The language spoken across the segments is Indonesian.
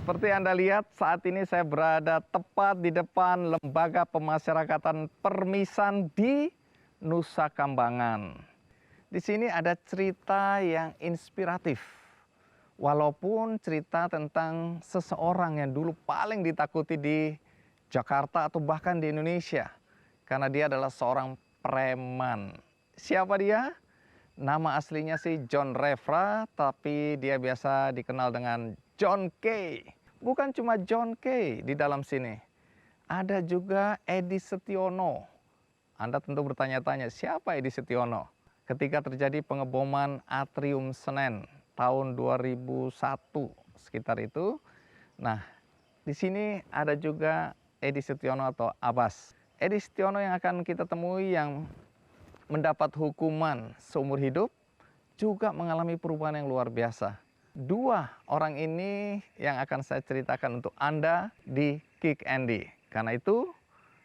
Seperti Anda lihat, saat ini saya berada tepat di depan Lembaga Pemasyarakatan Permisan di Nusa Kambangan. Di sini ada cerita yang inspiratif. Walaupun cerita tentang seseorang yang dulu paling ditakuti di Jakarta atau bahkan di Indonesia. Karena dia adalah seorang preman. Siapa dia? Nama aslinya sih John Refra, tapi dia biasa dikenal dengan John K. Bukan cuma John K di dalam sini. Ada juga Edi Setiono. Anda tentu bertanya-tanya, siapa Edi Setiono? Ketika terjadi pengeboman Atrium Senen tahun 2001 sekitar itu. Nah, di sini ada juga Edi Setiono atau Abbas. Edi Setiono yang akan kita temui yang mendapat hukuman seumur hidup juga mengalami perubahan yang luar biasa. Dua orang ini yang akan saya ceritakan untuk Anda di Kick Andy. Karena itu,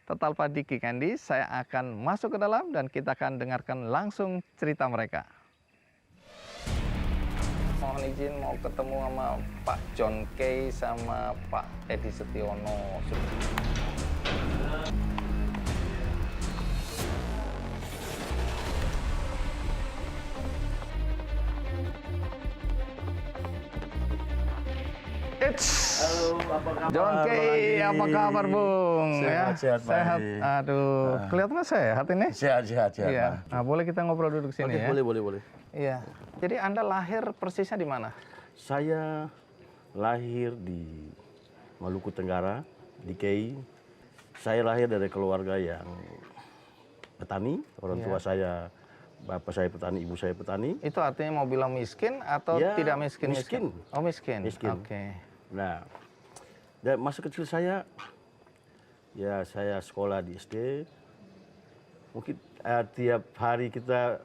tetaplah di Kick Andy, saya akan masuk ke dalam dan kita akan dengarkan langsung cerita mereka. Mohon izin mau ketemu sama Pak John K sama Pak Edi Setiono. Halo, apa kabar? John K, apa kabar Bung? Sehat, sehat. Aduh, kelihatan sehat ini? Sehat. Iya. Nah, boleh kita ngobrol duduk sini ya? Boleh. Iya. Jadi Anda lahir persisnya di mana? Saya lahir di Maluku Tenggara, di Kei. Saya lahir dari keluarga yang petani. Orang tua saya, bapak saya petani, ibu saya petani. Itu artinya mau bilang miskin atau Ya, tidak miskin? miskin. Oh, miskin. Miskin. Oke. Nah, dan masa kecil saya, ya saya sekolah di SD. Mungkin tiap hari kita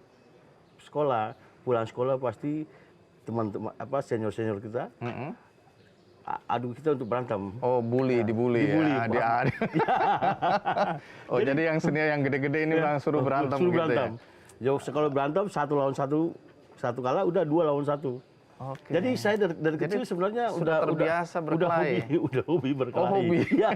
sekolah, pulang sekolah pasti teman-teman senior kita adu kita untuk berantem. Oh, dibully ya. Oh, jadi yang senior yang gede-gede ini bilang suruh berantem Suruh gitu berantem. Ya, sekolah berantem 1 lawan 1, satu kalah udah 2 lawan 1. Oke. Jadi saya dari kecil sebenarnya sudah terbiasa berkelahi. Udah hobi berkelahi. Oh, hobi. Ya.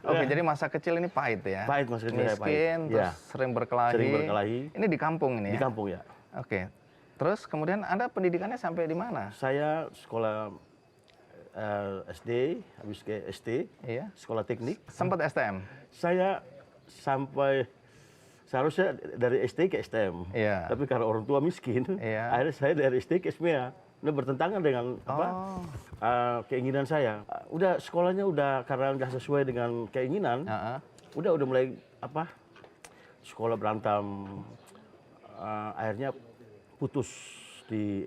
Oke, jadi masa kecil ini pahit ya? Pahit, masa kecil saya pahit. Miskin, terus Ya. sering berkelahi. Sering berkelahi. Ini di kampung ini ya? Di kampung ya. Oke. Terus kemudian Anda pendidikannya sampai di mana? Saya sekolah SD, habis ke ST, Iya. sekolah teknik. Sempat STM? Saya sampai seharusnya dari SD ke STM. Iya. Tapi karena orang tua miskin, Iya. akhirnya saya dari SD ke SMEA. Udah bertentangan dengan keinginan saya. Udah sekolahnya udah karena udah sesuai dengan keinginan. Udah mulai sekolah berantem. Akhirnya putus di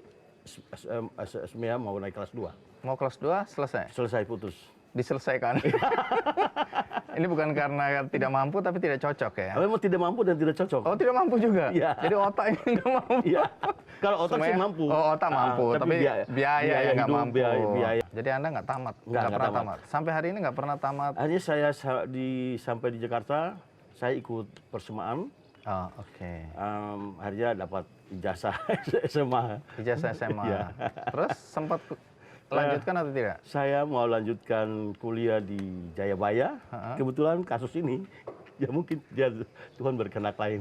SMEA mau naik kelas 2. Mau kelas 2 selesai? Selesai putus. Diselesaikan. Ini bukan karena tidak mampu tapi tidak cocok ya? Memang tidak mampu dan tidak cocok. Oh, tidak mampu juga? Iya. Jadi otaknya nggak mampu? Iya. Kalau otak sih mampu. Oh, otak mampu, tapi biaya yang nggak hidup, mampu. biaya. Jadi Anda nggak tamat? Nggak pernah tamat. Sampai hari ini nggak pernah tamat? Akhirnya saya sampai di Jakarta, saya ikut persemaan. Oh, oke. Akhirnya dapat ijazah SMA. Ijazah SMA. Iya. Terus sempat lanjutkan atau tidak? Saya mau lanjutkan kuliah di Jayabaya. Kebetulan kasus ini, ya mungkin Tuhan berkehendak lain.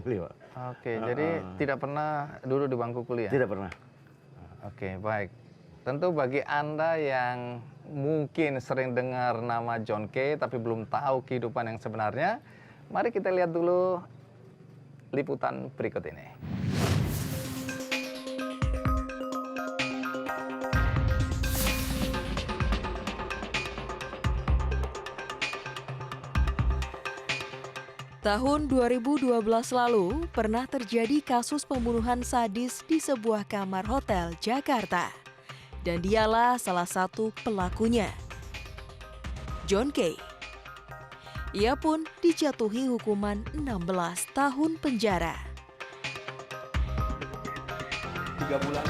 Oke, jadi tidak pernah duduk di bangku kuliah? Tidak pernah. Oke, baik. Tentu bagi Anda yang mungkin sering dengar nama John K, tapi belum tahu kehidupan yang sebenarnya, mari kita lihat dulu liputan berikut ini. Tahun 2012 lalu, pernah terjadi kasus pembunuhan sadis di sebuah kamar hotel Jakarta. Dan dialah salah satu pelakunya, John K. Ia pun dijatuhi hukuman 16 tahun penjara. 3 bulan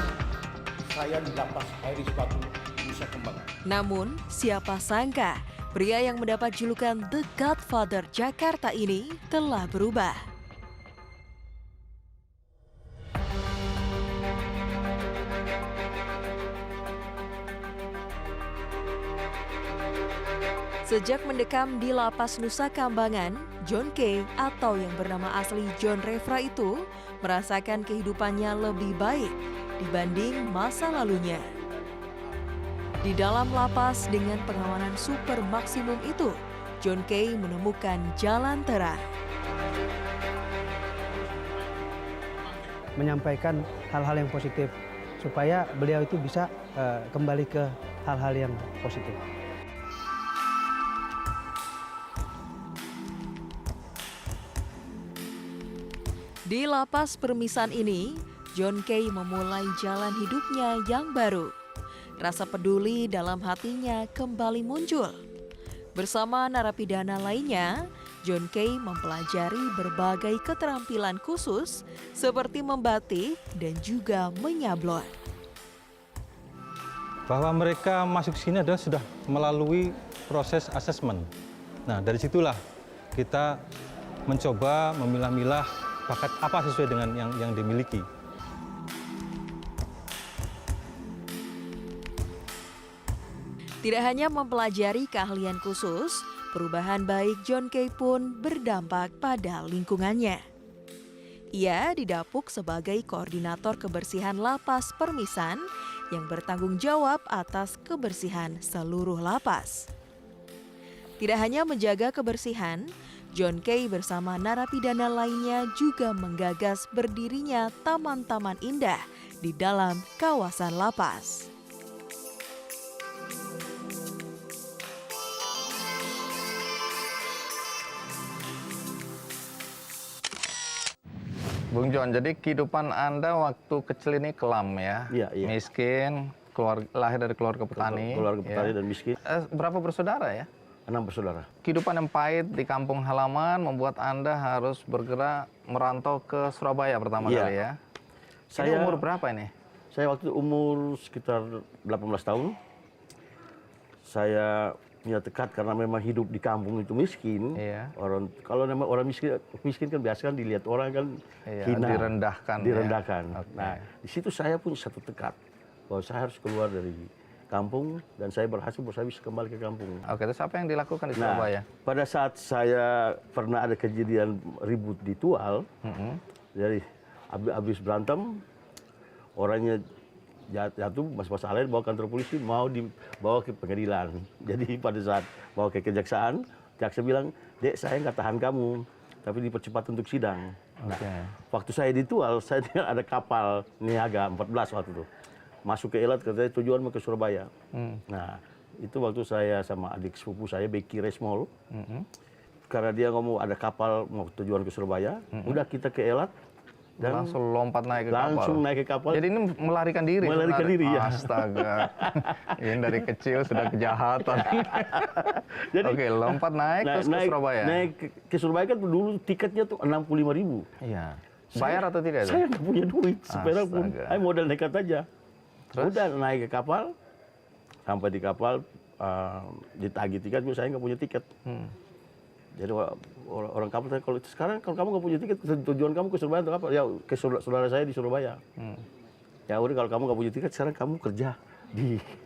saya di lapas Iris Batu, Nusa Kambangan. Namun, siapa sangka pria yang mendapat julukan The Godfather Jakarta ini telah berubah. Sejak mendekam di lapas Nusa Kambangan, John Kay atau yang bernama asli John Refra itu merasakan kehidupannya lebih baik dibanding masa lalunya. Di dalam lapas dengan pengawanan super maksimum itu, John Kay menemukan jalan terang. Menyampaikan hal-hal yang positif supaya beliau itu bisa kembali ke hal-hal yang positif. Di lapas Permisan ini, John Kay memulai jalan hidupnya yang baru. Rasa peduli dalam hatinya kembali muncul. Bersama narapidana lainnya, John Kay mempelajari berbagai keterampilan khusus seperti membatik dan juga menyablon. Bahwa mereka masuk sini adalah sudah melalui proses asesmen. Nah, dari situlah kita mencoba memilah-milah bakat apa sesuai dengan yang dimiliki. Tidak hanya mempelajari keahlian khusus, perubahan baik John Kay pun berdampak pada lingkungannya. Ia didapuk sebagai koordinator kebersihan lapas Permisan yang bertanggung jawab atas kebersihan seluruh lapas. Tidak hanya menjaga kebersihan, John Kay bersama narapidana lainnya juga menggagas berdirinya taman-taman indah di dalam kawasan lapas. Bung John, jadi kehidupan Anda waktu kecil ini kelam ya? Iya, iya. Miskin, lahir dari keluarga petani. Keluarga petani ya. dan miskin. Berapa bersaudara ya? 6 bersaudara. Kehidupan yang pahit di kampung halaman membuat Anda harus bergerak merantau ke Surabaya pertama kali ya? Ini umur berapa ini? Saya waktu itu umur sekitar 18 tahun. Saya punya tekad karena memang hidup di kampung itu miskin. Iya. Kalau memang orang miskin kan biasa kan dilihat orang kan hina, direndahkan. direndahkan. Ya. Okay. Nah, di situ saya punya satu tekad bahwa saya harus keluar dari kampung dan saya berhasil saya bisa kembali ke kampung. Oke, terus apa yang dilakukan di Surabaya? Pada saat saya pernah ada kejadian ribut di Tual, jadi habis berantem, orangnya jatuh, masalah bawa kantor polisi, mau dibawa ke pengadilan. Jadi pada saat bawa ke kejaksaan, jaksa bilang, "Dek, saya nggak tahan kamu, tapi dipercepat untuk sidang." Nah, waktu saya di Tual, saya ada kapal niaga 14 waktu itu. Masuk ke Elat, katanya tujuan mau ke Surabaya. Nah, itu waktu saya sama adik sepupu saya, Becky Resmol, karena dia ngomong ada kapal mau tujuan ke Surabaya, udah kita ke Elat, dan langsung lompat naik ke kapal. Langsung naik ke kapal. Jadi ini melarikan diri. Melarikan diri ya. Astaga. Ini dari kecil sudah kejahatan. Jadi, oke, lompat naik terus ke Surabaya. Naik ke Surabaya kan dulu tiketnya tuh 65.000. Iya. Bayar atau tidak? Saya nggak punya duit seperak pun. Saya modal nekat aja. Terus? Udah naik ke kapal, sampai di kapal ditagih tiket, saya nggak punya tiket. Jadi orang kapal tanya, kalau kamu nggak punya tiket, tujuan kamu ke Surabaya untuk apa? Ya ke saudara saya di Surabaya. Ya udah, kalau kamu nggak punya tiket, sekarang kamu kerja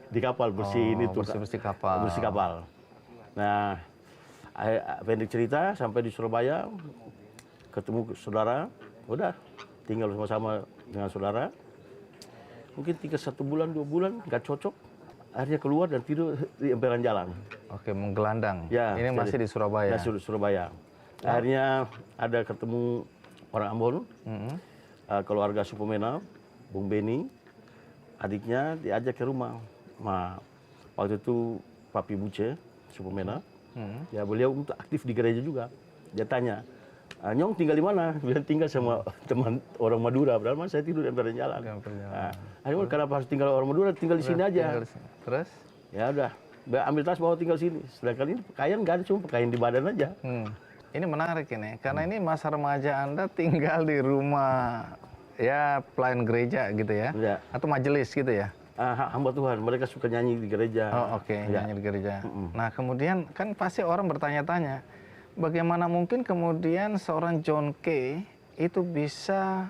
di kapal, bersihin itu. Bersih kapal. Bersih kapal. Nah, pendek cerita, sampai di Surabaya, ketemu saudara, udah tinggal sama-sama dengan saudara. Mungkin tinggal 1 bulan, 2 bulan, nggak cocok. Akhirnya keluar dan tidur di emperan jalan. Oke, menggelandang. Ya, ini masih di Surabaya. Masih di Surabaya. Akhirnya ada ketemu orang Ambon, keluarga Supomena, Bung Beni, adiknya diajak ke rumah. Nah, waktu itu Papi Buce, Supomena, ya beliau untuk aktif di gereja juga. Dia tanya, "Nyong tinggal di mana?" Bilang tinggal sama teman orang Madura. Padahal saya tidur di emperan jalan. Akhirnya kenapa harus tinggal orang Madura? Tinggal di sini aja. Terus? Ya udah, ambil tas bawa tinggal sini. Sedangkan ini pakaian nggak ada, cuma pakaian di badan aja. Ini menarik ini, karena ini masa remaja Anda tinggal di rumah ya pelayan gereja gitu ya, atau majelis gitu ya? Hamba Tuhan, mereka suka nyanyi di gereja. Oh oke, nyanyi di gereja. Nah kemudian kan pasti orang bertanya-tanya, bagaimana mungkin kemudian seorang John Kay itu bisa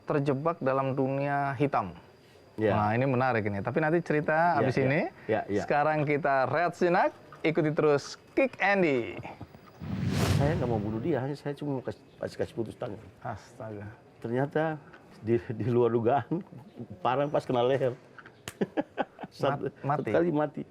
terjebak dalam dunia hitam? Nah ini menarik ini, tapi nanti cerita abis ini. Sekarang kita rehat sejenak, ikuti terus Kick Andy. Saya nggak mau bunuh dia, hanya saya cuma mau kasih putus tangan. Astaga. Ternyata di luar dugaan, parang pas kena leher. Satu Mati? kali mati.